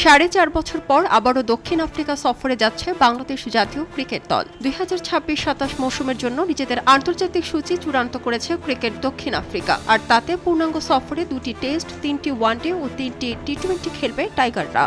4.5 বছর পর আবারও দক্ষিণ আফ্রিকা সফরে যাচ্ছে বাংলাদেশ জাতীয় ক্রিকেট দল। 2026-27 মৌসুমের জন্য নিজেদের আন্তর্জাতিক সূচি চূড়ান্ত করেছে ক্রিকেট দক্ষিণ আফ্রিকা। আর তাতে পূর্ণাঙ্গ সফরে 2টি টেস্ট, 3টি ওয়ানডে ও 3টি টি-20 খেলবে টাইগাররা।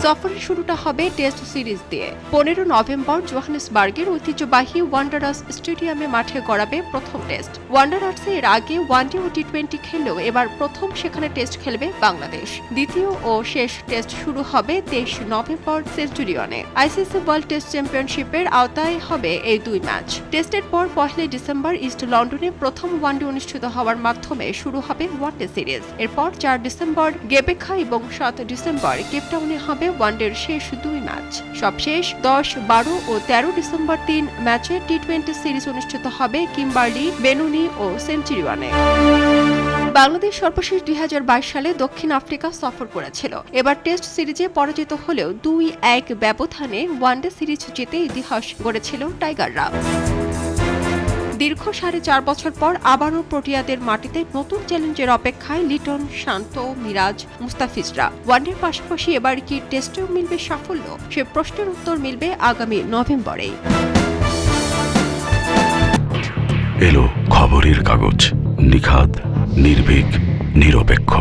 সফরের শুরুটা হবে টেস্ট সিরিজ দিয়ে। 15 নভেম্বর জোহানেসবার্গের ঐতিহ্যবাহী ওয়ান্ডারার্স স্টেডিয়ামে মাঠে গড়াবে প্রথম টেস্ট। ওয়ান্ডারার্সে এর আগে ওয়ানডে ও টি-20 খেললেও এবার প্রথম সেখানে টেস্ট খেলবে বাংলাদেশ। দ্বিতীয় ও শেষ টেস্ট শুরু হবে 23 নভেম্বর সেঞ্চুরিয়নে। আইসিসি ওয়ার্ল্ড টেস্ট চ্যাম্পিয়নশিপের আওতায় হবে এই 2 ম্যাচ। টেস্টের পর 1 ডিসেম্বর ইস্ট লন্ডনে প্রথম ওয়ানডে অনুষ্ঠিত হওয়ার মাধ্যমে শুরু হবে ওয়ানডে সিরিজ। এরপর 4 ডিসেম্বর গেবেখা এবং 7 ডিসেম্বর কেপটাউনে হবে ওয়ানডের শেষ 2 ম্যাচ। সবশেষ 10, 12 ও 13 ডিসেম্বর 3 ম্যাচে টি-20 সিরিজ অনুষ্ঠিত হবে কিম্বার্লি, বেনুনি ও সেঞ্চুরিয়নে। বাংলাদেশ সর্বশেষ 2022 সালে দক্ষিণ আফ্রিকা সফর করেছিল। এবার টেস্ট সিরিজে পরাজিত হলেও 2-1 ব্যবধানে ওয়ানডে সিরিজ জিতে ইতিহাস গড়েছিল টাইগাররা। দীর্ঘ 4.5 বছর পর আবারও প্রোটিয়াদের মাটিতে নতুন চ্যালেঞ্জের অপেক্ষায় লিটন, শান্ত, মিরাজ, মুস্তাফিজরা। ওয়ানডের পাশাপাশি এবার কি টেস্টেও মিলবে সাফল্য? সে প্রশ্নের উত্তর মিলবে আগামী নভেম্বরেই। এলো খবরের কাগজ, নিখাত, নির্ভীক, নিরপেক্ষ।